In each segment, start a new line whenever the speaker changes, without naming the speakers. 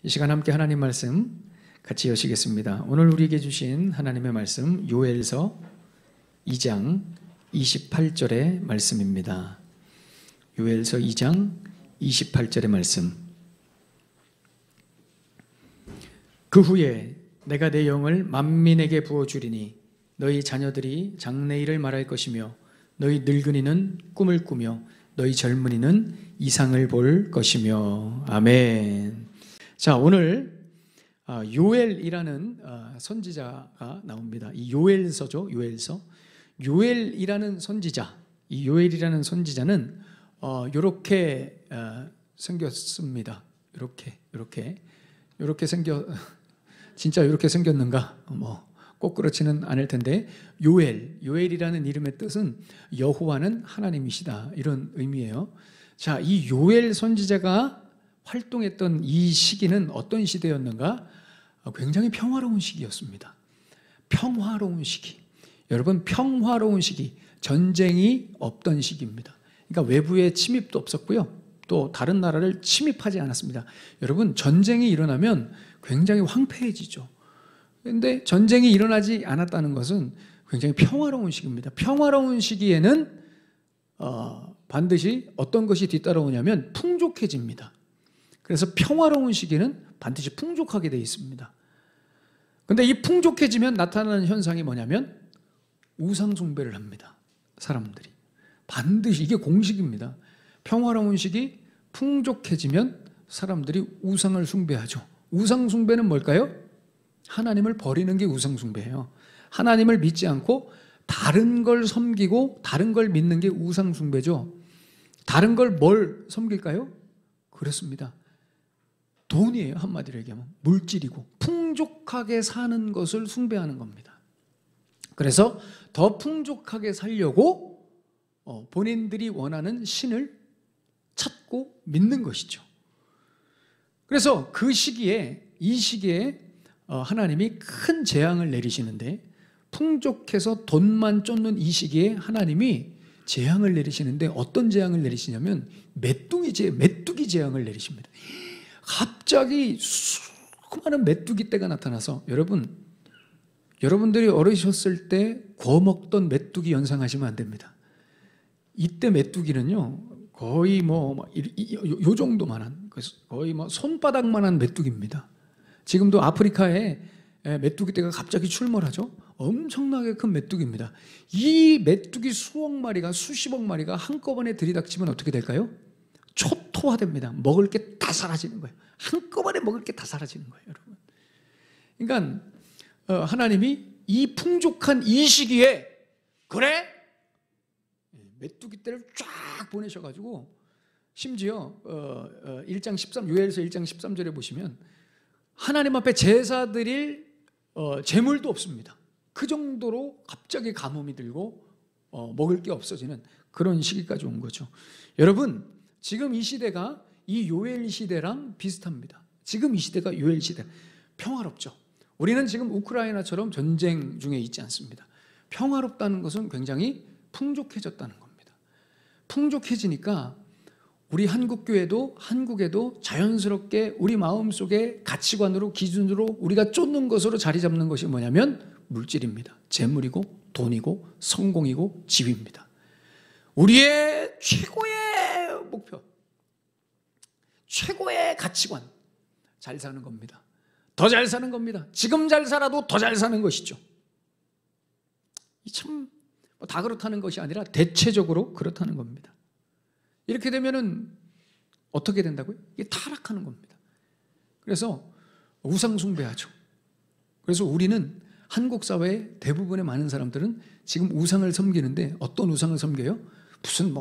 이 시간 함께 하나님 말씀 같이 여시겠습니다. 오늘 우리에게 주신 하나님의 말씀 요엘서 2장 28절의 말씀입니다. 요엘서 2장 28절의 말씀. 그 후에 내가 내 영을 만민에게 부어주리니 너희 자녀들이 장래일을 말할 것이며 너희 늙은이는 꿈을 꾸며 너희 젊은이는 이상을 볼 것이며. 아멘. 자, 오늘 요엘이라는 선지자가 나옵니다. 이 요엘서죠. 요엘서. 요엘이라는 선지자, 이 요엘이라는 선지자는 이렇게 생겼습니다. 이렇게 생겨, 진짜 이렇게 생겼는가? 꼭 그렇지는 않을 텐데, 요엘이라는 이름의 뜻은 여호와는 하나님이시다, 이런 의미예요. 자, 이 요엘 선지자가 활동했던 이 시기는 어떤 시대였는가? 굉장히 평화로운 시기였습니다. 평화로운 시기. 여러분, 평화로운 시기, 전쟁이 없던 시기입니다. 그러니까 외부의 침입도 없었고요, 또 다른 나라를 침입하지 않았습니다. 여러분, 전쟁이 일어나면 굉장히 황폐해지죠. 그런데 전쟁이 일어나지 않았다는 것은 굉장히 평화로운 시기입니다. 평화로운 시기에는 반드시 어떤 것이 뒤따라오냐면 풍족해집니다. 그래서 평화로운 시기는 반드시 풍족하게 되어 있습니다. 그런데 이 풍족해지면 나타나는 현상이 뭐냐면 우상 숭배를 합니다. 사람들이 반드시, 이게 공식입니다. 평화로운 시기, 풍족해지면 사람들이 우상을 숭배하죠. 우상 숭배는 뭘까요? 하나님을 버리는 게 우상 숭배예요. 하나님을 믿지 않고 다른 걸 섬기고 다른 걸 믿는 게 우상 숭배죠. 다른 걸 뭘 섬길까요? 그렇습니다. 돈이에요. 한마디로 얘기하면 물질이고 풍족하게 사는 것을 숭배하는 겁니다. 그래서 더 풍족하게 살려고 본인들이 원하는 신을 찾고 믿는 것이죠. 그래서 그 시기에, 이 시기에 하나님이 큰 재앙을 내리시는데, 풍족해서 돈만 쫓는 이 시기에 하나님이 재앙을 내리시는데, 어떤 재앙을 내리시냐면 메뚜기 재앙을 내리십니다. 갑자기 수많은 메뚜기 떼가 나타나서, 여러분들이 어리셨을 때 구워 먹던 메뚜기 연상하시면 안 됩니다. 이때 메뚜기는요, 거의 요 정도만한, 거의 손바닥만한 메뚜기입니다. 지금도 아프리카에 메뚜기 떼가 갑자기 출몰하죠. 엄청나게 큰 메뚜기입니다. 이 메뚜기 수억 마리가, 수십억 마리가 한꺼번에 들이닥치면 어떻게 될까요? 초토화됩니다. 먹을 게 다 사라지는 거예요. 한꺼번에 먹을 게 다 사라지는 거예요, 여러분. 그러니까 하나님이 이 풍족한 이 시기에, 그래? 메뚜기 떼를 쫙 보내셔가지고, 심지어 1장 13, 요엘서 1장 13절에 보시면 하나님 앞에 제사 드릴 재물도 없습니다. 그 정도로 갑자기 가뭄이 들고 먹을 게 없어지는 그런 시기까지 온 거죠. 여러분, 지금 이 시대가 이 요엘 시대랑 비슷합니다. 지금 이 시대가 요엘 시대, 평화롭죠. 우리는 지금 우크라이나처럼 전쟁 중에 있지 않습니다. 평화롭다는 것은 굉장히 풍족해졌다는 겁니다. 풍족해지니까 우리 한국교회도, 한국에도 자연스럽게 우리 마음속에 가치관으로, 기준으로 우리가 쫓는 것으로 자리 잡는 것이 뭐냐면 물질입니다. 재물이고 돈이고 성공이고 집입니다. 우리의 최고의 목표, 최고의 가치관, 잘 사는 겁니다. 더 잘 사는 겁니다. 지금 잘 살아도 더 잘 사는 것이죠. 참 다 그렇다는 것이 아니라 대체적으로 그렇다는 겁니다. 이렇게 되면은 어떻게 된다고요? 이게 타락하는 겁니다. 그래서 우상 숭배하죠. 그래서 우리는 한국 사회의 대부분의 많은 사람들은 지금 우상을 섬기는데, 어떤 우상을 섬겨요? 무슨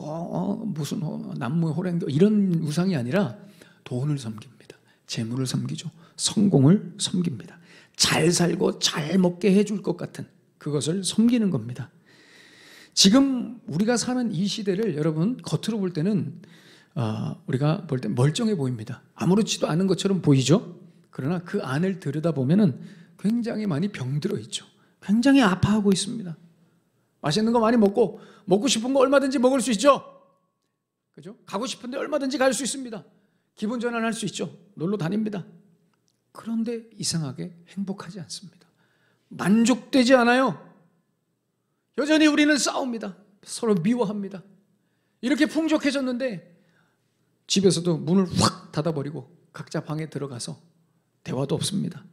남무 호랭교 이런 우상이 아니라 돈을 섬깁니다. 재물을 섬기죠. 성공을 섬깁니다. 잘 살고 잘 먹게 해줄 것 같은 그것을 섬기는 겁니다. 지금 우리가 사는 이 시대를 여러분 겉으로 볼 때는 우리가 볼 때 멀쩡해 보입니다. 아무렇지도 않은 것처럼 보이죠. 그러나 그 안을 들여다보면 굉장히 많이 병들어 있죠. 굉장히 아파하고 있습니다. 맛있는 거 많이 먹고 싶은 거 얼마든지 먹을 수 있죠. 그죠? 가고 싶은데 얼마든지 갈 수 있습니다. 기분 전환할 수 있죠. 놀러 다닙니다. 그런데 이상하게 행복하지 않습니다. 만족되지 않아요. 여전히 우리는 싸웁니다. 서로 미워합니다. 이렇게 풍족해졌는데 집에서도 문을 확 닫아버리고 각자 방에 들어가서 대화도 없습니다.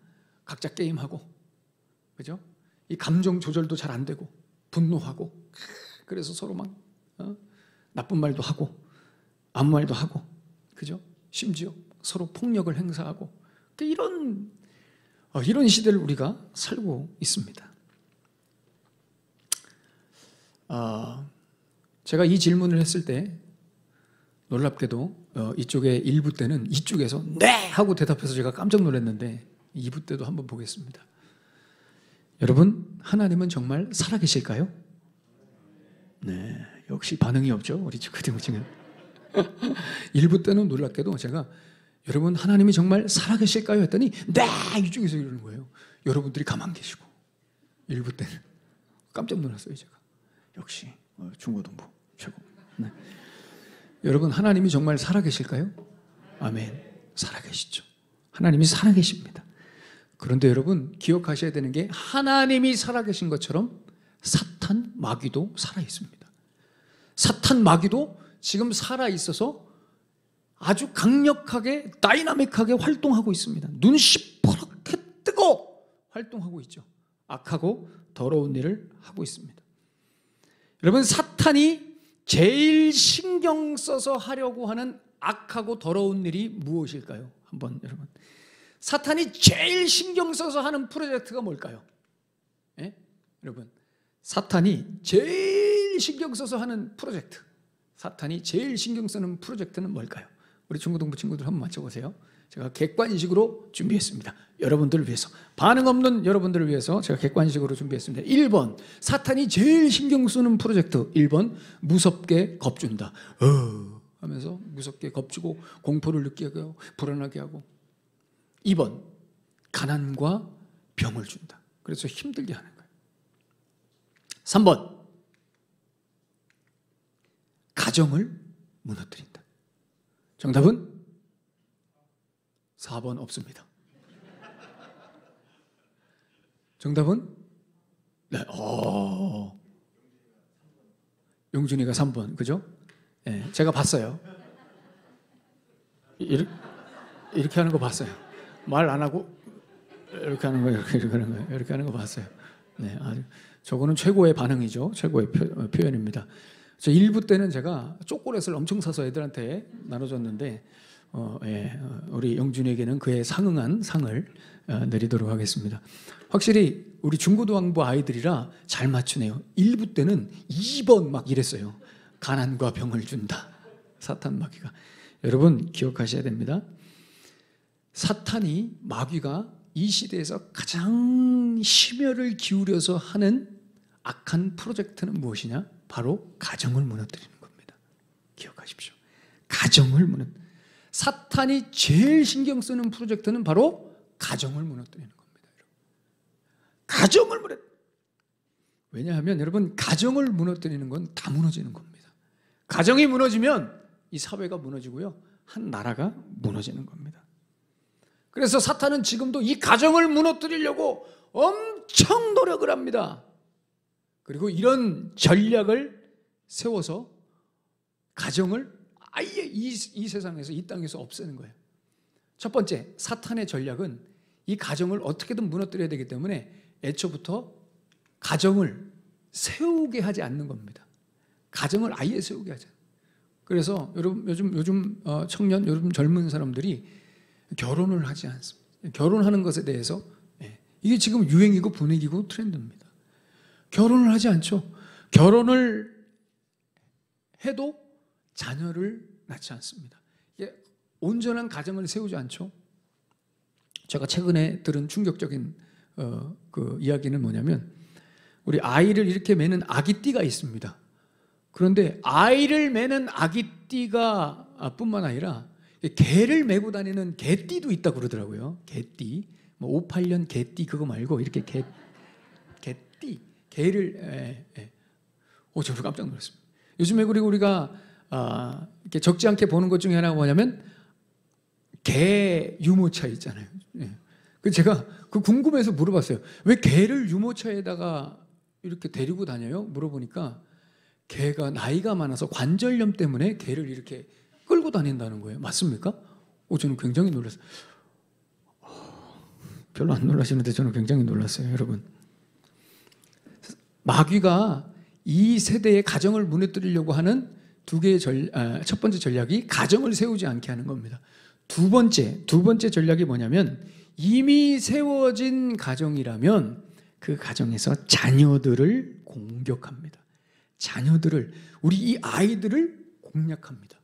각자 게임하고, 그죠? 이 감정 조절도 잘 안 되고 분노하고, 그래서 서로 막 나쁜 말도 하고 아무 말도 하고, 그죠? 심지어 서로 폭력을 행사하고, 이런 시대를 우리가 살고 있습니다. 제가 이 질문을 했을 때 놀랍게도 이쪽에 1부 때는 이쪽에서 네! 하고 대답해서 제가 깜짝 놀랐는데 2부 때도 한번 보겠습니다. 여러분, 하나님은 정말 살아계실까요? 네, 역시 반응이 없죠, 우리 친구들 중에. 1부 때는 놀랍게도 제가 여러분, 하나님이 정말 살아계실까요? 했더니 네! 이쪽에서 이러는 거예요. 여러분들이 가만 계시고. 1부 때는 깜짝 놀랐어요, 제가. 역시 중고등부 최고. 네. 여러분, 하나님이 정말 살아계실까요? 아멘. 살아계시죠. 하나님이 살아계십니다. 그런데 여러분, 기억하셔야 되는 게 하나님이 살아계신 것처럼 사탄, 마귀도 살아있습니다. 사탄, 마귀도 지금 살아있어서 아주 강력하게 다이나믹하게 활동하고 있습니다. 눈 시퍼렇게 뜨고 활동하고 있죠. 악하고 더러운 일을 하고 있습니다. 여러분, 사탄이 제일 신경 써서 하려고 하는 악하고 더러운 일이 무엇일까요? 한번 여러분, 사탄이 제일 신경 써서 하는 프로젝트가 뭘까요? 예? 여러분, 사탄이 제일 신경 써서 하는 프로젝트, 사탄이 제일 신경 쓰는 프로젝트는 뭘까요? 우리 중고등부 친구들 한번 맞춰보세요. 제가 객관식으로 준비했습니다. 여러분들을 위해서, 반응 없는 여러분들을 위해서 제가 객관식으로 준비했습니다. 1번, 사탄이 제일 신경 쓰는 프로젝트. 1번, 무섭게 겁준다. 하면서 무섭게 겁주고 공포를 느끼게 하고 불안하게 하고. 2번, 가난과 병을 준다. 그래서 힘들게 하는 거예요. 3번, 가정을 무너뜨린다. 정답은 4번 없습니다. 정답은 네, 용준이가 3번, 그죠? 네, 제가 봤어요. 이렇게 하는 거 봤어요. 말 안 하고 이렇게 하는 거, 이렇게 하는 거, 이렇게 하는 거 봤어요. 네, 아주 저거는 최고의 반응이죠. 최고의 표현입니다. 저 1부 때는 제가 초콜릿을 엄청 사서 애들한테 나눠줬는데 우리 영준에게는 그에 상응한 상을 내리도록 하겠습니다. 확실히 우리 중고등부 아이들이라 잘 맞추네요. 1부 때는 2번 막 이랬어요. 가난과 병을 준다. 사탄, 마귀가. 여러분, 기억하셔야 됩니다. 사탄이, 마귀가 이 시대에서 가장 심혈을 기울여서 하는 악한 프로젝트는 무엇이냐? 바로 가정을 무너뜨리는 겁니다. 기억하십시오. 가정을 사탄이 제일 신경 쓰는 프로젝트는 바로 가정을 무너뜨리는 겁니다. 가정을 왜냐하면 여러분, 가정을 무너뜨리는 건 다 무너지는 겁니다. 가정이 무너지면 이 사회가 무너지고요, 한 나라가 무너지는 겁니다. 그래서 사탄은 지금도 이 가정을 무너뜨리려고 엄청 노력을 합니다. 그리고 이런 전략을 세워서 가정을 아예 이 세상에서, 이 땅에서 없애는 거예요. 첫 번째, 사탄의 전략은 이 가정을 어떻게든 무너뜨려야 되기 때문에 애초부터 가정을 세우게 하지 않는 겁니다. 가정을 아예 세우게 하지 않아요. 그래서 여러분, 요즘 청년, 요즘 젊은 사람들이 결혼을 하지 않습니다. 결혼하는 것에 대해서 이게 지금 유행이고 분위기고 트렌드입니다. 결혼을 하지 않죠. 결혼을 해도 자녀를 낳지 않습니다. 온전한 가정을 세우지 않죠. 제가 최근에 들은 충격적인 그 이야기는 뭐냐면, 우리 아이를 이렇게 매는 아기띠가 있습니다. 그런데 아이를 매는 아기띠가 뿐만 아니라 개를 메고 다니는 개띠도 있다고 그러더라고요. 개띠, 뭐 58년 개띠 그거 말고 이렇게 개띠, 개를 저도 깜짝 놀랐습니다. 요즘에 그리고 우리가 이렇게 적지 않게 보는 것 중에 하나가 뭐냐면 개 유모차 있잖아요. 제가 궁금해서 물어봤어요. 왜 개를 유모차에다가 이렇게 데리고 다녀요? 물어보니까 개가 나이가 많아서 관절염 때문에 개를 이렇게 끌고 다닌다는 거예요. 맞습니까? 저는 굉장히 놀랐어요. 별로 안 놀라시는데 저는 굉장히 놀랐어요, 여러분. 마귀가 이 세대의 가정을 무너뜨리려고 하는 첫 번째 전략이 가정을 세우지 않게 하는 겁니다. 두 번째 전략이 뭐냐면, 이미 세워진 가정이라면 그 가정에서 자녀들을 공격합니다. 우리 이 아이들을 공략합니다.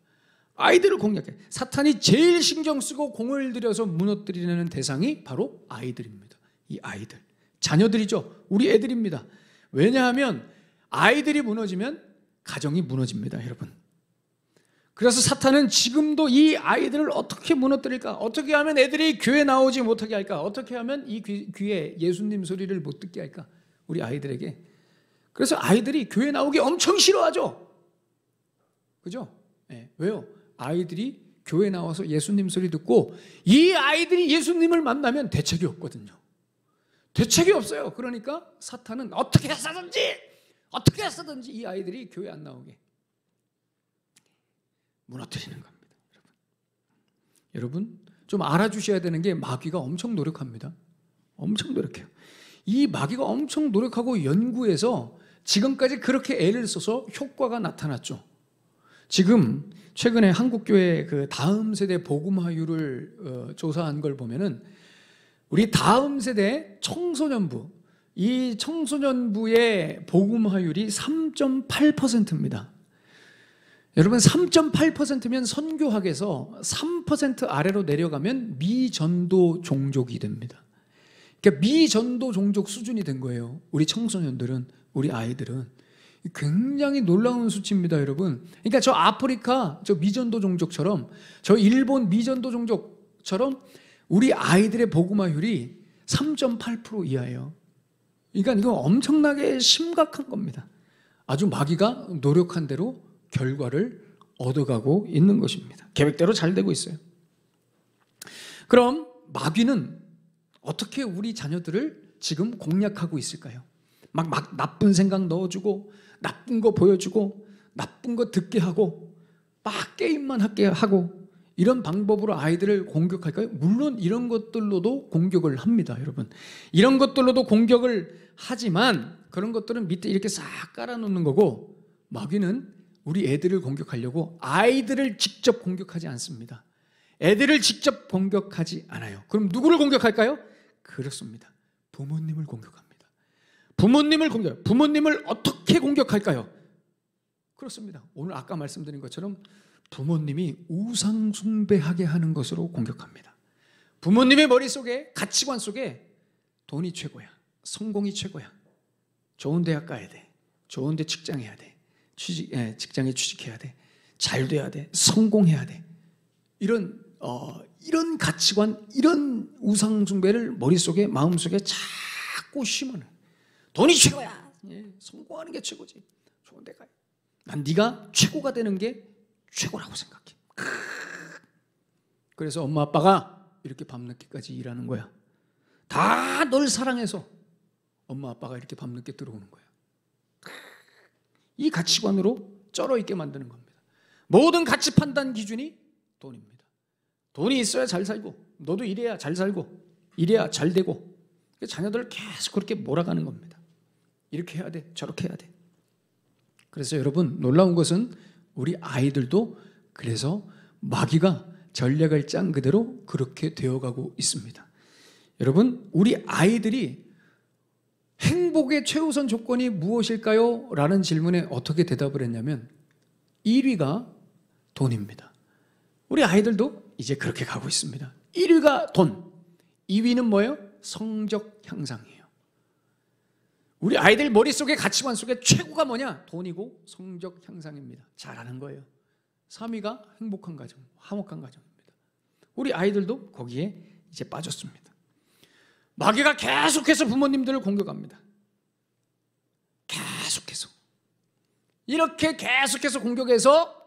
아이들을 공략해. 사탄이 제일 신경 쓰고 공을 들여서 무너뜨리는 대상이 바로 아이들입니다. 이 아이들, 자녀들이죠. 우리 애들입니다. 왜냐하면 아이들이 무너지면 가정이 무너집니다, 여러분. 그래서 사탄은 지금도 이 아이들을 어떻게 무너뜨릴까? 어떻게 하면 애들이 교회 나오지 못하게 할까? 어떻게 하면 이 귀에 예수님 소리를 못 듣게 할까? 우리 아이들에게. 그래서 아이들이 교회 나오기 엄청 싫어하죠. 그죠? 네. 왜요? 아이들이 교회 나와서 예수님 소리 듣고 이 아이들이 예수님을 만나면 대책이 없거든요. 대책이 없어요. 그러니까 사탄은 어떻게 해서든지 이 아이들이 교회 안 나오게 무너뜨리는 겁니다. 여러분, 좀 알아주셔야 되는 게 마귀가 엄청 노력합니다. 엄청 노력해요. 이 마귀가 엄청 노력하고 연구해서 지금까지 그렇게 애를 써서 효과가 나타났죠. 지금 최근에 한국교회 그 다음 세대 복음화율을 조사한 걸 보면은 우리 다음 세대 청소년부, 이 청소년부의 복음화율이 3.8%입니다. 여러분, 3.8%면 선교학에서 3% 아래로 내려가면 미전도 종족이 됩니다. 그러니까 미전도 종족 수준이 된 거예요. 우리 청소년들은, 우리 아이들은. 굉장히 놀라운 수치입니다, 여러분. 그러니까 저 아프리카, 저 미전도 종족처럼, 저 일본 미전도 종족처럼 우리 아이들의 복음화율이 3.8% 이하예요. 그러니까 이거 엄청나게 심각한 겁니다. 아주 마귀가 노력한 대로 결과를 얻어가고 있는 것입니다. 계획대로 잘 되고 있어요. 그럼 마귀는 어떻게 우리 자녀들을 지금 공략하고 있을까요? 막 나쁜 생각 넣어주고, 나쁜 거 보여주고, 나쁜 거 듣게 하고, 막 게임만 하게 하고, 이런 방법으로 아이들을 공격할까요? 물론 이런 것들로도 공격을 합니다, 여러분. 이런 것들로도 공격을 하지만 그런 것들은 밑에 이렇게 싹 깔아놓는 거고, 마귀는 우리 애들을 공격하려고 아이들을 직접 공격하지 않습니다. 애들을 직접 공격하지 않아요. 그럼 누구를 공격할까요? 그렇습니다. 부모님을 공격합니다. 부모님을 어떻게 공격할까요? 그렇습니다. 오늘 아까 말씀드린 것처럼 부모님이 우상 숭배하게 하는 것으로 공격합니다. 부모님의 머릿속에, 가치관 속에 돈이 최고야, 성공이 최고야, 좋은 대학 가야 돼, 좋은 데 직장해야 돼, 직장에 취직해야 돼, 잘 돼야 돼, 성공해야 돼, 이런 가치관, 이런 우상 숭배를 머릿속에, 마음속에 자꾸 심어놔요. 돈이 최고야, 성공하는 게 최고지, 좋은 데 가야 돼. 난 네가 최고가 되는 게 최고라고 생각해. 그래서 엄마 아빠가 이렇게 밤늦게까지 일하는 거야. 다 널 사랑해서 엄마 아빠가 이렇게 밤늦게 들어오는 거야. 이 가치관으로 쩔어 있게 만드는 겁니다. 모든 가치 판단 기준이 돈입니다. 돈이 있어야 잘 살고, 너도 이래야 잘 살고, 이래야 잘 되고, 자녀들을 계속 그렇게 몰아가는 겁니다. 이렇게 해야 돼, 저렇게 해야 돼. 그래서 여러분, 놀라운 것은 우리 아이들도 그래서 마귀가 전략을 짠 그대로 그렇게 되어가고 있습니다. 여러분, 우리 아이들이 행복의 최우선 조건이 무엇일까요? 라는 질문에 어떻게 대답을 했냐면 1위가 돈입니다. 우리 아이들도 이제 그렇게 가고 있습니다. 1위가 돈, 2위는 뭐예요? 성적 향상이에요. 우리 아이들 머릿속에, 가치관 속에 최고가 뭐냐? 돈이고 성적 향상입니다. 잘하는 거예요. 3위가 행복한 가정, 화목한 가정입니다. 우리 아이들도 거기에 이제 빠졌습니다. 마귀가 계속해서 부모님들을 공격합니다. 계속해서. 이렇게 계속해서 공격해서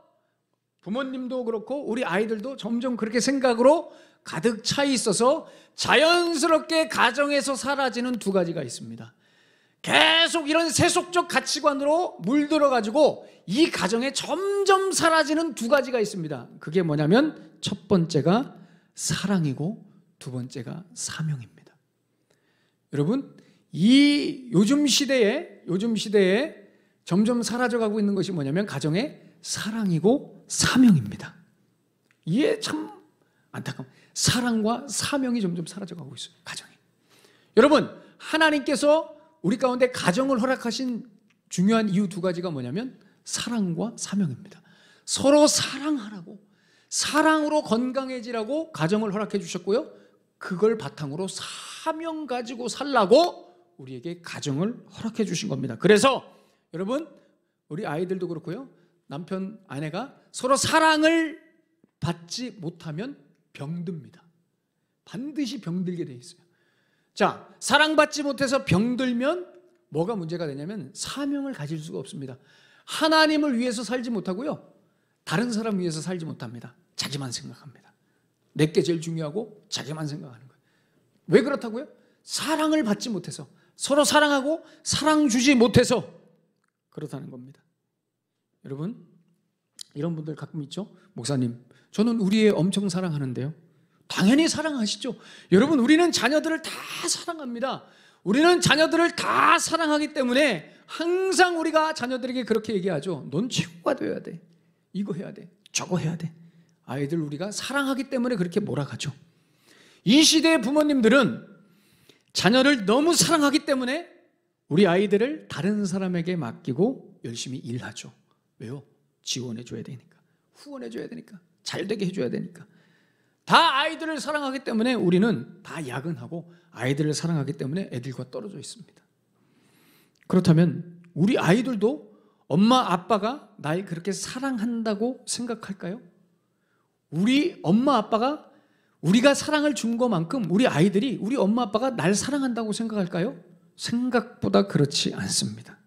부모님도 그렇고 우리 아이들도 점점 그렇게 생각으로 가득 차 있어서 자연스럽게 가정에서 사라지는 두 가지가 있습니다. 계속 이런 세속적 가치관으로 물들어가지고 이 가정에 점점 사라지는 두 가지가 있습니다. 그게 뭐냐면 첫 번째가 사랑이고 두 번째가 사명입니다. 여러분, 이 요즘 시대에 점점 사라져가고 있는 것이 뭐냐면 가정의 사랑이고 사명입니다. 이게 참 안타까운, 사랑과 사명이 점점 사라져가고 있어요, 가정에. 여러분, 하나님께서 우리 가운데 가정을 허락하신 중요한 이유 두 가지가 뭐냐면 사랑과 사명입니다. 서로 사랑하라고, 사랑으로 건강해지라고 가정을 허락해 주셨고요, 그걸 바탕으로 사명 가지고 살라고 우리에게 가정을 허락해 주신 겁니다. 그래서 여러분, 우리 아이들도 그렇고요, 남편, 아내가 서로 사랑을 받지 못하면 병듭니다. 반드시 병들게 돼 있어요. 자, 사랑받지 못해서 병들면 뭐가 문제가 되냐면 사명을 가질 수가 없습니다. 하나님을 위해서 살지 못하고요, 다른 사람 위해서 살지 못합니다. 자기만 생각합니다. 내게 제일 중요하고 자기만 생각하는 거예요. 왜 그렇다고요? 사랑을 받지 못해서, 서로 사랑하고 사랑 주지 못해서 그렇다는 겁니다. 여러분, 이런 분들 가끔 있죠? 목사님, 저는 우리 애 엄청 사랑하는데요. 당연히 사랑하시죠. 여러분, 우리는 자녀들을 다 사랑합니다. 우리는 자녀들을 다 사랑하기 때문에 항상 우리가 자녀들에게 그렇게 얘기하죠. 넌 최고가 되어야 돼. 이거 해야 돼. 저거 해야 돼. 아이들 우리가 사랑하기 때문에 그렇게 몰아가죠. 이 시대의 부모님들은 자녀를 너무 사랑하기 때문에 우리 아이들을 다른 사람에게 맡기고 열심히 일하죠. 왜요? 지원해줘야 되니까, 후원해줘야 되니까, 잘되게 해줘야 되니까. 다 아이들을 사랑하기 때문에 우리는 다 야근하고 아이들을 사랑하기 때문에 애들과 떨어져 있습니다. 그렇다면 우리 아이들도 엄마 아빠가 날 그렇게 사랑한다고 생각할까요? 우리 엄마 아빠가 우리가 사랑을 준 것만큼 우리 아이들이 우리 엄마 아빠가 날 사랑한다고 생각할까요? 생각보다 그렇지 않습니다.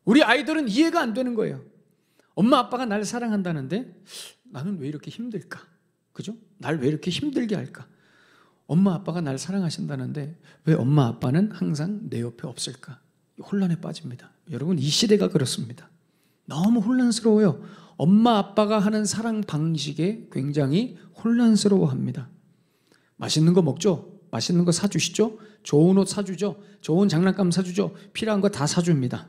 우리 아이들은 이해가 안 되는 거예요. 엄마 아빠가 날 사랑한다는데 나는 왜 이렇게 힘들까? 그죠? 날 왜 이렇게 힘들게 할까? 엄마 아빠가 날 사랑하신다는데 왜 엄마 아빠는 항상 내 옆에 없을까? 혼란에 빠집니다. 여러분, 이 시대가 그렇습니다. 너무 혼란스러워요. 엄마 아빠가 하는 사랑 방식에 굉장히 혼란스러워합니다. 맛있는 거 먹죠? 맛있는 거 사주시죠? 좋은 옷 사주죠? 좋은 장난감 사주죠? 필요한 거 다 사줍니다.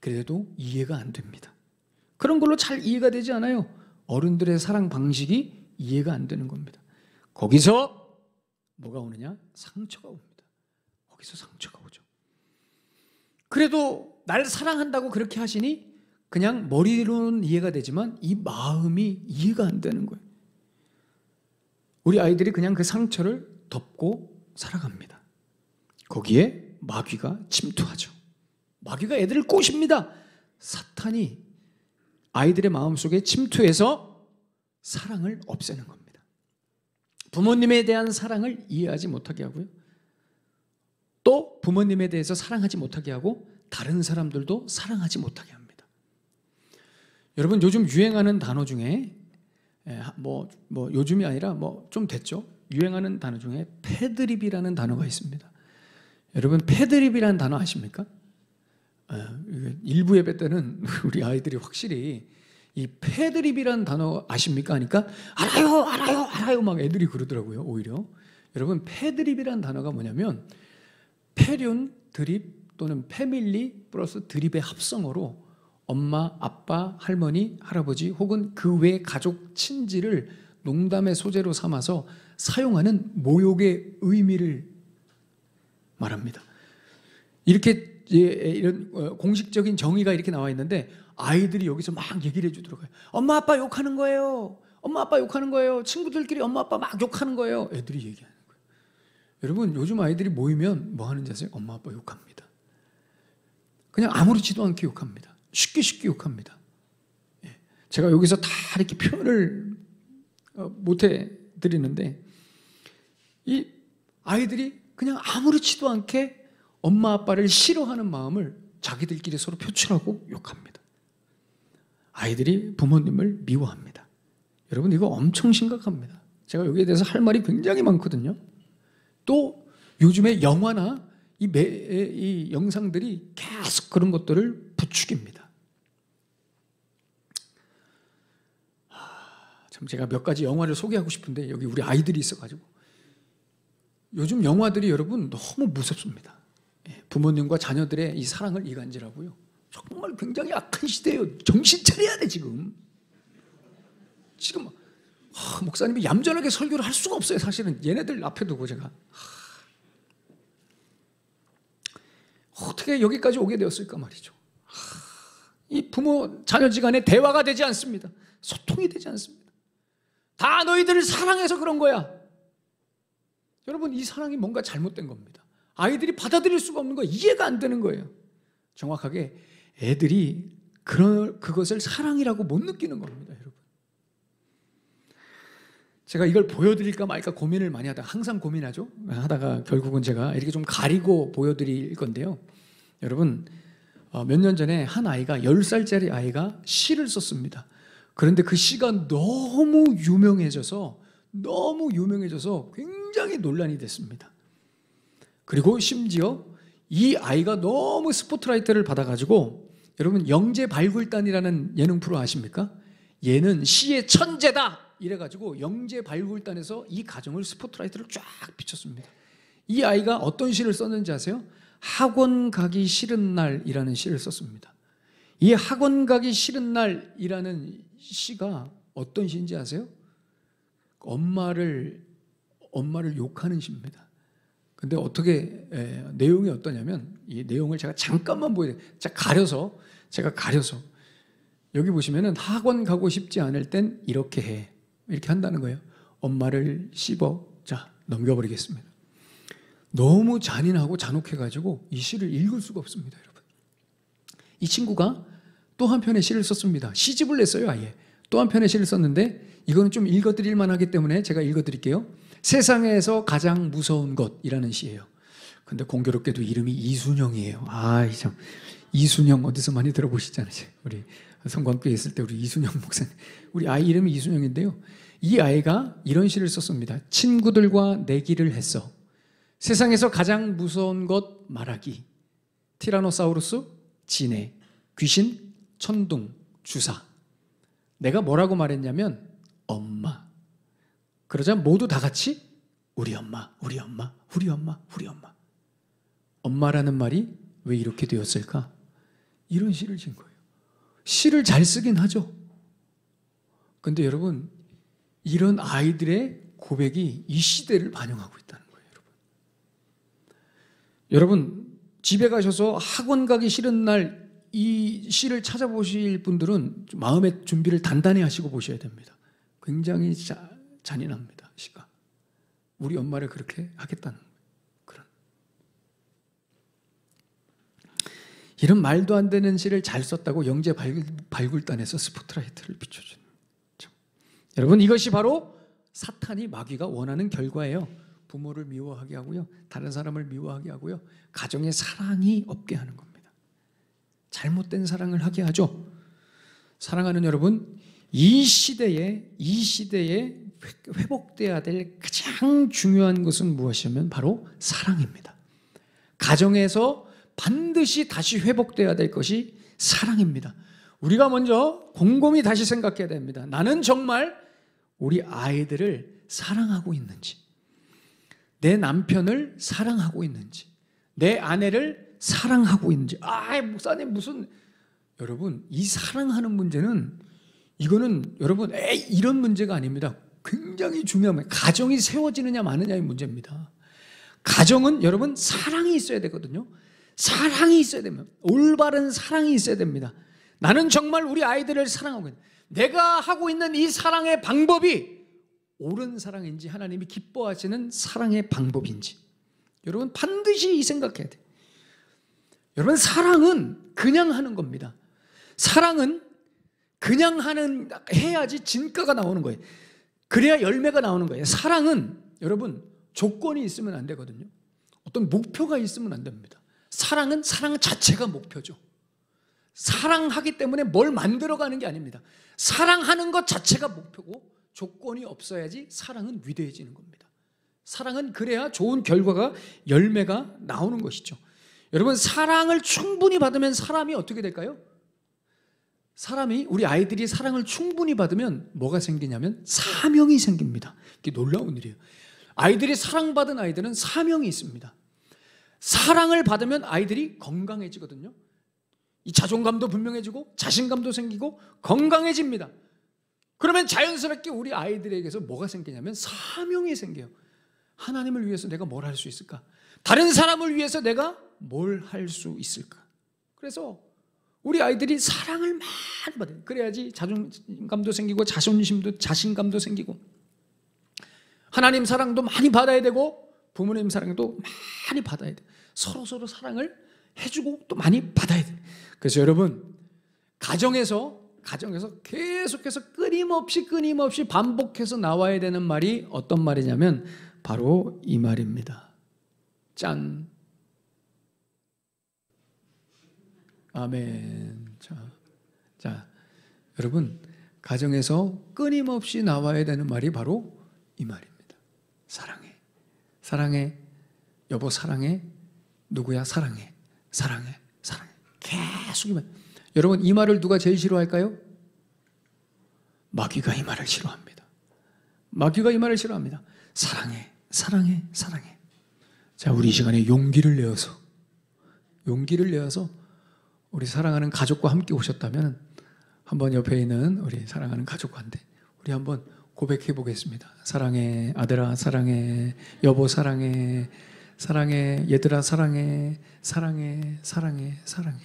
그래도 이해가 안 됩니다. 그런 걸로 잘 이해가 되지 않아요. 어른들의 사랑 방식이 이해가 안 되는 겁니다. 거기서 뭐가 오느냐? 상처가 옵니다. 거기서 상처가 오죠. 그래도 날 사랑한다고 그렇게 하시니 그냥 머리로는 이해가 되지만 이 마음이 이해가 안 되는 거예요. 우리 아이들이 그냥 그 상처를 덮고 살아갑니다. 거기에 마귀가 침투하죠. 마귀가 애들을 꼬십니다. 사탄이 아이들의 마음속에 침투해서 사랑을 없애는 겁니다. 부모님에 대한 사랑을 이해하지 못하게 하고요, 또 부모님에 대해서 사랑하지 못하게 하고 다른 사람들도 사랑하지 못하게 합니다. 여러분, 요즘 유행하는 단어 중에 요즘이 아니라 좀 됐죠. 유행하는 단어 중에 패드립이라는 단어가 있습니다. 여러분, 패드립이라는 단어 아십니까? 일부 예배 때는 우리 아이들이 확실히 이 패드립이라는 단어 아십니까? 하니까 알아요 막 애들이 그러더라고요. 오히려 여러분, 패드립이라는 단어가 뭐냐면 패륜, 드립 또는 패밀리 플러스 드립의 합성어로 엄마, 아빠, 할머니, 할아버지 혹은 그 외 가족 친지를 농담의 소재로 삼아서 사용하는 모욕의 의미를 말합니다. 이렇게 이런 공식적인 정의가 이렇게 나와 있는데 아이들이 여기서 막 얘기를 해주더라고요. 엄마 아빠 욕하는 거예요. 엄마 아빠 욕하는 거예요. 친구들끼리 엄마 아빠 막 욕하는 거예요. 애들이 얘기하는 거예요. 여러분, 요즘 아이들이 모이면 뭐 하는지 아세요? 엄마 아빠 욕합니다. 그냥 아무렇지도 않게 욕합니다. 쉽게 욕합니다. 제가 여기서 다 이렇게 표현을 못 해드리는데 이 아이들이 그냥 아무렇지도 않게 엄마 아빠를 싫어하는 마음을 자기들끼리 서로 표출하고 욕합니다. 아이들이 부모님을 미워합니다. 여러분, 이거 엄청 심각합니다. 제가 여기에 대해서 할 말이 굉장히 많거든요. 또 요즘에 영화나 이 영상들이 계속 그런 것들을 부추깁니다. 참 제가 몇 가지 영화를 소개하고 싶은데 여기 우리 아이들이 있어가지고 요즘 영화들이 여러분 너무 무섭습니다. 부모님과 자녀들의 이 사랑을 이간질하고요. 정말 굉장히 악한 시대예요. 정신 차려야 돼 지금. 목사님이 얌전하게 설교를 할 수가 없어요. 사실은 얘네들 앞에 두고 제가 어떻게 여기까지 오게 되었을까 말이죠. 이 부모 자녀지간에 대화가 되지 않습니다. 소통이 되지 않습니다. 다 너희들을 사랑해서 그런 거야. 여러분 이 사랑이 뭔가 잘못된 겁니다. 아이들이 받아들일 수가 없는 거예요. 이해가 안 되는 거예요. 정확하게 애들이 그것을 사랑이라고 못 느끼는 겁니다. 여러분 제가 이걸 보여드릴까 말까 고민을 많이 하다가 항상 고민하죠. 하다가 결국은 제가 이렇게 좀 가리고 보여드릴 건데요. 여러분 몇 년 전에 한 아이가 10살짜리 아이가 시를 썼습니다. 그런데 그 시가 너무 유명해져서 굉장히 논란이 됐습니다. 그리고 심지어 이 아이가 너무 스포트라이트를 받아가지고 여러분 영재발굴단이라는 예능 프로 아십니까? 얘는 시의 천재다 이래가지고 영재발굴단에서 이 가정을 스포트라이트를 쫙 비췄습니다. 이 아이가 어떤 시를 썼는지 아세요? 학원 가기 싫은 날이라는 시를 썼습니다. 이 학원 가기 싫은 날이라는 시가 어떤 시인지 아세요? 엄마를 욕하는 시입니다. 근데 어떻게 내용이 어떠냐면 이 내용을 제가 잠깐만 보여드릴게요. 제가 가려서 여기 보시면은 학원 가고 싶지 않을 땐 이렇게 해. 이렇게 한다는 거예요. 엄마를 씹어. 자, 넘겨버리겠습니다. 너무 잔인하고 잔혹해가지고 이 시를 읽을 수가 없습니다, 여러분. 이 친구가 또 한 편의 시를 썼습니다. 시집을 냈어요, 아예. 또 한 편의 시를 썼는데 이거는 좀 읽어드릴 만하기 때문에 제가 읽어드릴게요. 세상에서 가장 무서운 것이라는 시예요. 근데 공교롭게도 이름이 이순영이에요. 참 이순영 어디서 많이 들어보시잖아요. 우리 성광교에 있을 때 우리 이순영 목사님, 우리 아이 이름이 이순영인데요. 이 아이가 이런 시를 썼습니다. 친구들과 내기를 했어. 세상에서 가장 무서운 것 말하기. 티라노사우루스, 진해, 귀신, 천둥, 주사. 내가 뭐라고 말했냐면 엄마. 그러자 모두 다 같이 우리 엄마, 우리 엄마, 우리 엄마, 우리 엄마. 엄마라는 말이 왜 이렇게 되었을까? 이런 시를 지은 거예요. 시를 잘 쓰긴 하죠. 근데 여러분 이런 아이들의 고백이 이 시대를 반영하고 있다는 거예요. 여러분 집에 가셔서 학원 가기 싫은 날 이 시를 찾아보실 분들은 마음의 준비를 단단히 하시고 보셔야 됩니다. 굉장히 잔인합니다. 시가. 우리 엄마를 그렇게 하겠다는 그런. 이런 말도 안 되는 시를 잘 썼다고 영재발굴단에서 스포트라이트를 비춰준. 여러분 이것이 바로 사탄이 마귀가 원하는 결과예요. 부모를 미워하게 하고요. 다른 사람을 미워하게 하고요. 가정에 사랑이 없게 하는 겁니다. 잘못된 사랑을 하게 하죠. 사랑하는 여러분, 이 시대에 회복돼야 될 가장 중요한 것은 무엇이냐면 바로 사랑입니다. 가정에서 반드시 다시 회복돼야 될 것이 사랑입니다. 우리가 먼저 곰곰이 다시 생각해야 됩니다. 나는 정말 우리 아이들을 사랑하고 있는지, 내 남편을 사랑하고 있는지, 내 아내를 사랑하고 있는지. 목사님 무슨. 여러분 이 사랑하는 문제는 이거는 여러분 이런 문제가 아닙니다. 굉장히 중요한 거예요. 가정이 세워지느냐 마느냐의 문제입니다. 가정은 여러분 사랑이 있어야 되거든요. 사랑이 있어야 됩니다. 올바른 사랑이 있어야 됩니다. 나는 정말 우리 아이들을 사랑하고 있는, 내가 하고 있는 이 사랑의 방법이 옳은 사랑인지, 하나님이 기뻐하시는 사랑의 방법인지 여러분 반드시 생각해야 돼요. 여러분 사랑은 그냥 하는 겁니다. 사랑은 그냥 해야지 진가가 나오는 거예요. 그래야 열매가 나오는 거예요. 사랑은 여러분 조건이 있으면 안 되거든요. 어떤 목표가 있으면 안 됩니다. 사랑은 사랑 자체가 목표죠. 사랑하기 때문에 뭘 만들어가는 게 아닙니다. 사랑하는 것 자체가 목표고 조건이 없어야지 사랑은 위대해지는 겁니다. 사랑은 그래야 좋은 결과가, 열매가 나오는 것이죠. 여러분, 사랑을 충분히 받으면 사람이 어떻게 될까요? 사람이, 우리 아이들이 사랑을 충분히 받으면 뭐가 생기냐면 사명이 생깁니다. 이게 놀라운 일이에요. 아이들이 사랑받은 아이들은 사명이 있습니다. 사랑을 받으면 아이들이 건강해지거든요. 이 자존감도 분명해지고 자신감도 생기고 건강해집니다. 그러면 자연스럽게 우리 아이들에게서 뭐가 생기냐면 사명이 생겨요. 하나님을 위해서 내가 뭘 할 수 있을까? 다른 사람을 위해서 내가 뭘 할 수 있을까? 그래서 우리 아이들이 사랑을 많이 받아요. 그래야지 자존감도 생기고 자신감도 생기고 하나님 사랑도 많이 받아야 되고 부모님 사랑도 많이 받아야 돼요. 서로 사랑을 해주고 또 많이 받아야 돼요. 그래서 여러분, 가정에서 계속해서 끊임없이 반복해서 나와야 되는 말이 어떤 말이냐면 바로 이 말입니다. 짠. 아멘. 자, 여러분, 가정에서 끊임없이 나와야 되는 말이 바로 이 말입니다. 사랑해. 사랑해. 여보 사랑해. 누구야? 사랑해. 사랑해. 사랑해. 계속 이 말. 여러분, 이 말을 누가 제일 싫어할까요? 마귀가 이 말을 싫어합니다. 마귀가 이 말을 싫어합니다. 사랑해. 사랑해. 사랑해. 자, 우리 이 시간에 용기를 내어서 우리 사랑하는 가족과 함께 오셨다면 한번 옆에 있는 우리 사랑하는 가족한테 우리 한번 고백해 보겠습니다. 사랑해 아들아, 사랑해 여보, 사랑해 사랑해 얘들아, 사랑해 사랑해 사랑해 사랑해.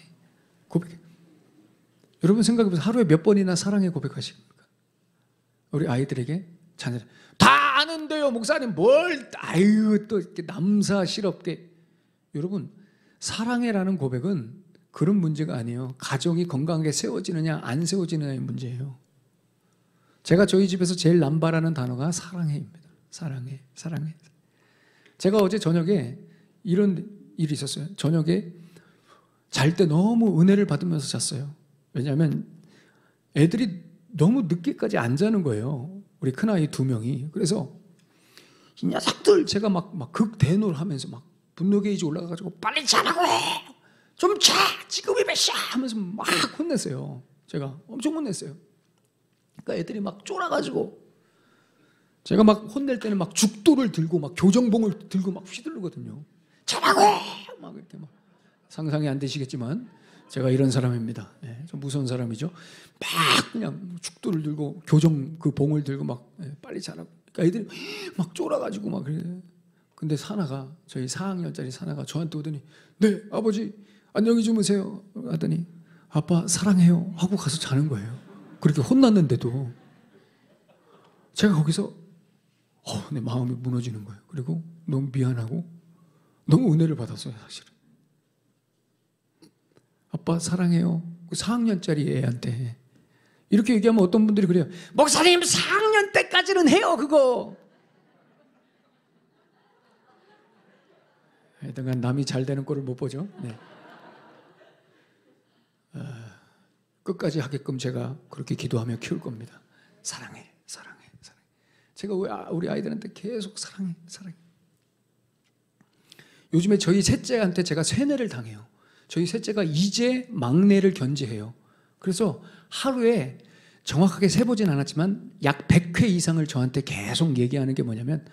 고백해. 여러분 생각해 보세요. 하루에 몇 번이나 사랑해 고백하십니까? 우리 아이들에게, 자녀들. 다 아는데요 목사님, 뭘 아유 또 이렇게 남사스럽게. 여러분, 사랑해라는 고백은 그런 문제가 아니에요. 가정이 건강하게 세워지느냐 안 세워지느냐의 문제예요. 제가 저희 집에서 제일 남발하는 단어가 사랑해입니다. 사랑해, 사랑해. 제가 어제 저녁에 이런 일이 있었어요. 저녁에 잘 때 너무 은혜를 받으면서 잤어요. 왜냐하면 애들이 너무 늦게까지 안 자는 거예요. 우리 큰아이 2명이. 그래서 이 녀석들 제가 막 극대노를 하면서 막 분노 게이지 올라가가지고 빨리 자라고 해! 좀 자! 지금이 몇 시야! 하면서 막 혼냈어요. 제가 엄청 혼냈어요. 그러니까 애들이 막 쫄아가지고 제가 막 혼낼 때는 막 죽도를 들고 막 교정봉을 들고 막 휘두르거든요. 자라고 해! 막 이렇게 막. 상상이 안 되시겠지만 제가 이런 사람입니다. 예, 좀 무서운 사람이죠. 막 그냥 죽도를 들고 교정 그 봉을 들고 막 빨리 자라고. 그러니까 애들이 막 쫄아가지고 막 그래. 근데 사나가, 저희 4학년짜리 사나가 저한테 오더니 네 아버지 안녕히 주무세요 하더니 아빠 사랑해요 하고 가서 자는 거예요. 그렇게 혼났는데도 제가 거기서 내 마음이 무너지는 거예요. 그리고 너무 미안하고 너무 은혜를 받았어요. 사실은 아빠 사랑해요. 4학년짜리 애한테 이렇게 얘기하면 어떤 분들이 그래요. 목사님 4학년 때까지는 해요 그거. 하여튼간 남이 잘 되는 꼴을 못 보죠. 네. 끝까지 하게끔 제가 그렇게 기도하며 키울 겁니다. 사랑해, 사랑해, 사랑해. 제가 우리 아이들한테 계속 사랑해, 사랑해. 요즘에 저희 셋째한테 제가 세뇌를 당해요. 저희 셋째가 이제 막내를 견제해요. 그래서 하루에 정확하게 세보진 않았지만 약 100회 이상을 저한테 계속 얘기하는 게 뭐냐면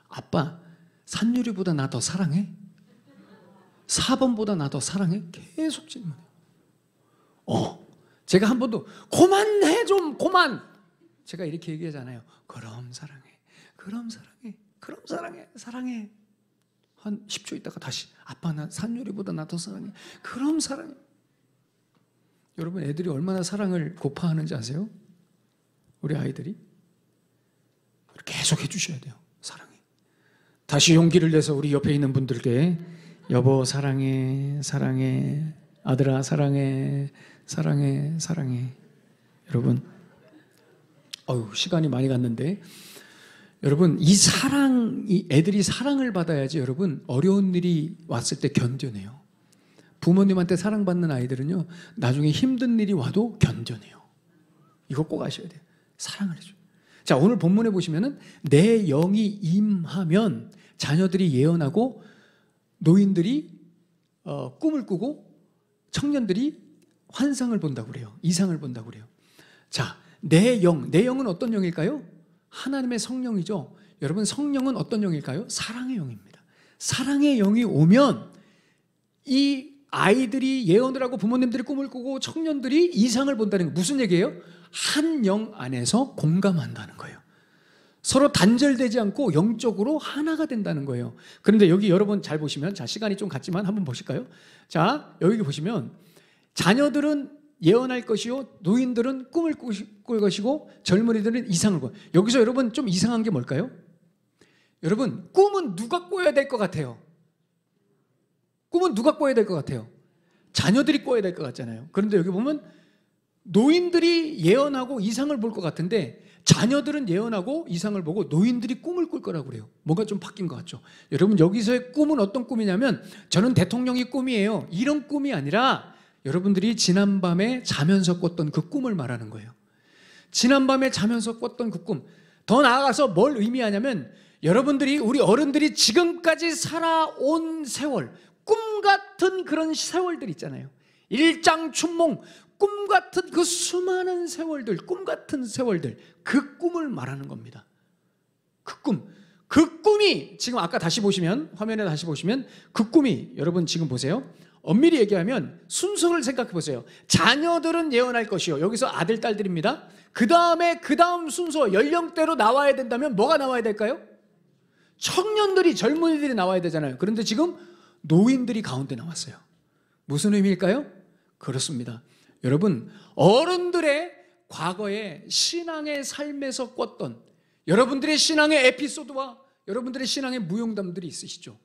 아빠 산유리보다 나 더 사랑해? 4번보다 나 더 사랑해? 계속 질문해요. 제가 한 번도 그만해 좀 그만. 제가 이렇게 얘기하잖아요. 그럼 사랑해. 그럼 사랑해. 그럼 사랑해. 사랑해. 한 10초 있다가 다시 아빠 나 산유리보다 나 더 사랑해. 그럼 사랑해. 여러분 애들이 얼마나 사랑을 고파하는지 아세요? 우리 아이들이 계속 해주셔야 돼요. 사랑해. 다시 용기를 내서 우리 옆에 있는 분들께 여보 사랑해, 사랑해, 아들아 사랑해, 사랑해, 사랑해. 여러분, 시간이 많이 갔는데 여러분 이 애들이 사랑을 받아야지 여러분 어려운 일이 왔을 때 견뎌내요. 부모님한테 사랑받는 아이들은요 나중에 힘든 일이 와도 견뎌내요. 이거 꼭 아셔야 돼요. 사랑을 해줘요. 자, 오늘 본문에 보시면은 내 영이 임하면 자녀들이 예언하고 노인들이 꿈을 꾸고 청년들이 환상을 본다고 그래요. 이상을 본다고 그래요. 자, 내 영은 어떤 영일까요? 하나님의 성령이죠. 여러분, 성령은 어떤 영일까요? 사랑의 영입니다. 사랑의 영이 오면 이 아이들이 예언을 하고 부모님들이 꿈을 꾸고 청년들이 이상을 본다는 거 무슨 얘기예요? 한 영 안에서 공감한다는 거예요. 서로 단절되지 않고 영적으로 하나가 된다는 거예요. 그런데 여기 여러분 잘 보시면, 자, 시간이 좀 갔지만 한번 보실까요? 자, 여기 보시면 자녀들은 예언할 것이요, 노인들은 꿈을 꿀 것이고 젊은이들은 이상을 꿔. 여기서 여러분 좀 이상한 게 뭘까요? 여러분, 꿈은 누가 꿔야 될 것 같아요? 꿈은 누가 꿔야 될 것 같아요? 자녀들이 꿔야 될 것 같잖아요. 그런데 여기 보면 노인들이 예언하고 이상을 볼 것 같은데 자녀들은 예언하고 이상을 보고 노인들이 꿈을 꿀 거라고 그래요. 뭔가 좀 바뀐 것 같죠? 여러분, 여기서의 꿈은 어떤 꿈이냐면 저는 대통령이 꿈이에요, 이런 꿈이 아니라 여러분들이 지난밤에 자면서 꿨던 그 꿈을 말하는 거예요. 지난밤에 자면서 꿨던 그 꿈. 더 나아가서 뭘 의미하냐면 여러분들이, 우리 어른들이 지금까지 살아온 세월, 꿈 같은 그런 세월들 있잖아요. 일장춘몽, 꿈 같은 그 수많은 세월들, 꿈 같은 세월들, 그 꿈을 말하는 겁니다. 그 꿈이 지금 아까 다시 보시면, 화면에 다시 보시면 그 꿈이, 여러분 지금 보세요. 엄밀히 얘기하면 순서를 생각해 보세요. 자녀들은 예언할 것이요, 여기서 아들, 딸들입니다. 그 다음 순서, 연령대로 나와야 된다면 뭐가 나와야 될까요? 청년들이, 젊은이들이 나와야 되잖아요. 그런데 지금 노인들이 가운데 나왔어요. 무슨 의미일까요? 그렇습니다. 여러분, 어른들의 과거의 신앙의 삶에서 꿨던 여러분들의 신앙의 에피소드와 여러분들의 신앙의 무용담들이 있으시죠.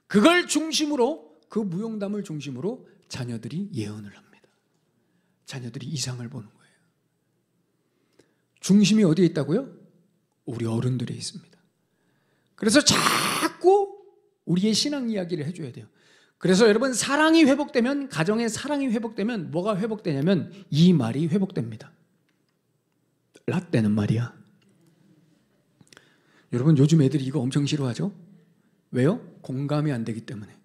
그걸 중심으로, 그 무용담을 중심으로 자녀들이 예언을 합니다. 자녀들이 이상을 보는 거예요. 중심이 어디에 있다고요? 우리 어른들에 있습니다. 그래서 자꾸 우리의 신앙 이야기를 해줘야 돼요. 그래서 여러분, 사랑이 회복되면, 가정의 사랑이 회복되면 뭐가 회복되냐면 이 말이 회복됩니다. 라떼는 말이야. 여러분, 요즘 애들이 이거 엄청 싫어하죠? 왜요? 공감이 안 되기 때문에.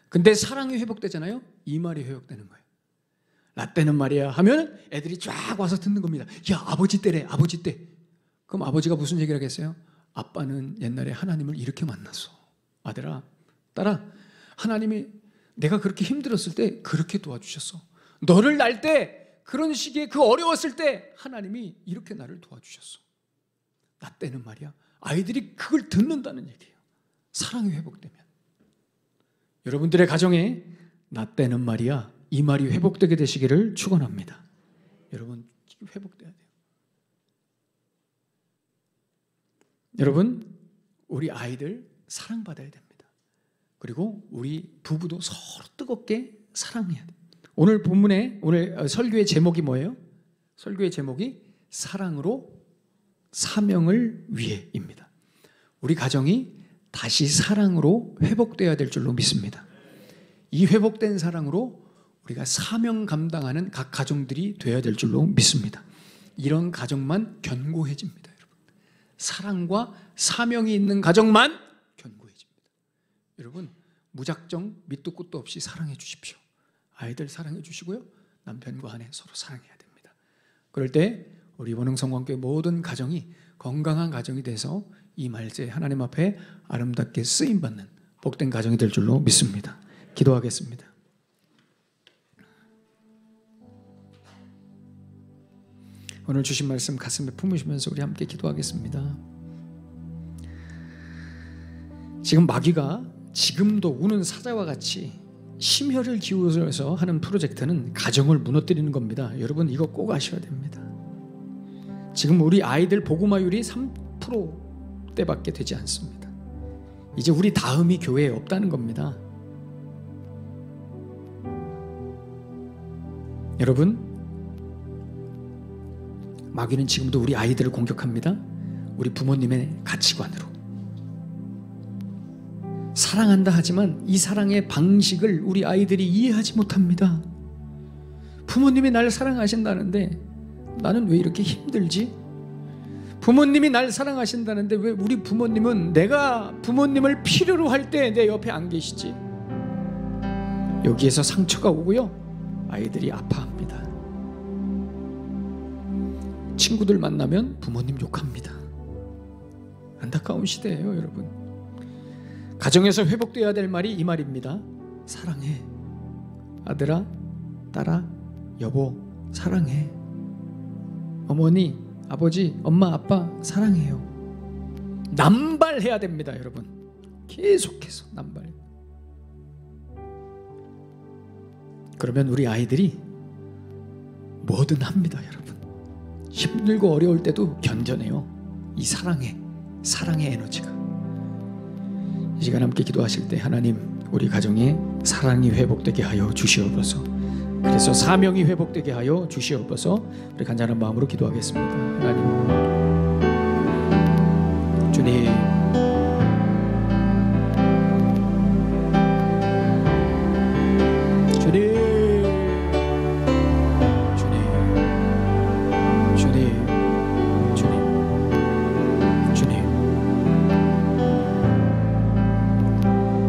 근데 사랑이 회복되잖아요? 이 말이 회복되는 거예요. 라떼는 말이야 하면 애들이 쫙 와서 듣는 겁니다. 야, 아버지 때래, 아버지 때. 그럼 아버지가 무슨 얘기를 하겠어요? 아빠는 옛날에 하나님을 이렇게 만났어. 아들아, 딸아, 하나님이 내가 그렇게 힘들었을 때 그렇게 도와주셨어. 너를 날 때, 그런 시기에, 그 어려웠을 때 하나님이 이렇게 나를 도와주셨어. 나 때는 말이야. 아이들이 그걸 듣는다는 얘기예요. 사랑이 회복되면. 여러분들의 가정에 나 때는 말이야, 이 말이 회복되게 되시기를 축원합니다. 여러분, 회복돼야 돼요. 여러분, 우리 아이들 사랑받아야 됩니다. 그리고 우리 부부도 서로 뜨겁게 사랑해야 돼요. 오늘 본문에, 오늘 설교의 제목이 뭐예요? 설교의 제목이 사랑으로 사명을 위해입니다. 우리 가정이 다시 사랑으로 회복되어야 될 줄로 믿습니다. 이 회복된 사랑으로 우리가 사명 감당하는 각 가정들이 되어야 될 줄로 믿습니다. 이런 가정만 견고해집니다, 여러분. 사랑과 사명이 있는 가정만 견고해집니다. 여러분, 무작정 밑도 끝도 없이 사랑해 주십시오. 아이들 사랑해 주시고요, 남편과 아내 서로 사랑해야 됩니다. 그럴 때 우리 원흥성광교회 모든 가정이 건강한 가정이 돼서 이 말세 하나님 앞에 아름답게 쓰임받는 복된 가정이 될 줄로 믿습니다. 기도하겠습니다. 오늘 주신 말씀 가슴에 품으시면서 우리 함께 기도하겠습니다. 지금 마귀가 지금도 우는 사자와 같이 심혈을 기울여서 하는 프로젝트는 가정을 무너뜨리는 겁니다. 여러분, 이거 꼭 아셔야 됩니다. 지금 우리 아이들 복음화율이 3%대밖에 되지 않습니다. 이제 우리 다음이 교회에 없다는 겁니다. 여러분, 마귀는 지금도 우리 아이들을 공격합니다. 우리 부모님의 가치관으로. 사랑한다 하지만 이 사랑의 방식을 우리 아이들이 이해하지 못합니다. 부모님이 나를 사랑하신다는데 나는 왜 이렇게 힘들지? 부모님이 날 사랑하신다는데 왜 우리 부모님은 내가 부모님을 필요로 할 때 내 옆에 안 계시지? 여기에서 상처가 오고요, 아이들이 아파합니다. 친구들 만나면 부모님 욕합니다. 안타까운 시대예요, 여러분. 가정에서 회복되어야 될 말이 이 말입니다. 사랑해. 아들아, 딸아, 여보, 사랑해. 어머니, 아버지, 엄마, 아빠, 사랑해요. 남발해야 됩니다, 여러분. 계속해서 남발. 그러면 우리 아이들이 뭐든 합니다, 여러분. 힘들고 어려울 때도 견뎌내요. 이 사랑의 에너지가. 이 시간 함께 기도하실 때 하나님, 우리 가정에 사랑이 회복되게 하여 주시옵소서. 그래서 사명이 회복되게 하여 주시옵소서. 우리 간절한 마음으로 기도하겠습니다. 하나님, 주님,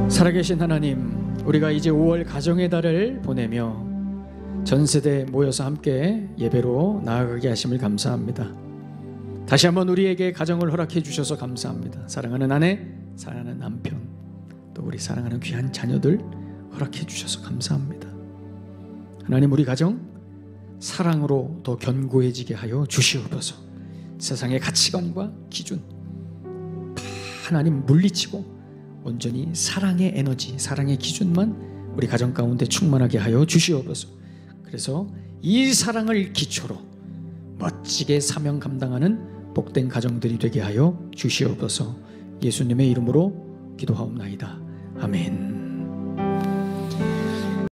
살아계신 하나님, 우리가 이제 5월 가정의 달을 보내며 전 세대 모여서 함께 예배로 나아가게 하심을 감사합니다. 다시 한번 우리에게 가정을 허락해 주셔서 감사합니다. 사랑하는 아내, 사랑하는 남편, 또 우리 사랑하는 귀한 자녀들 허락해 주셔서 감사합니다. 하나님, 우리 가정 사랑으로 더 견고해지게 하여 주시옵소서. 세상의 가치관과 기준 하나님 물리치고 온전히 사랑의 에너지, 사랑의 기준만 우리 가정 가운데 충만하게 하여 주시옵소서. 그래서 이 사랑을 기초로 멋지게 사명 감당하는 복된 가정들이 되게 하여 주시옵소서. 예수님의 이름으로 기도하옵나이다. 아멘.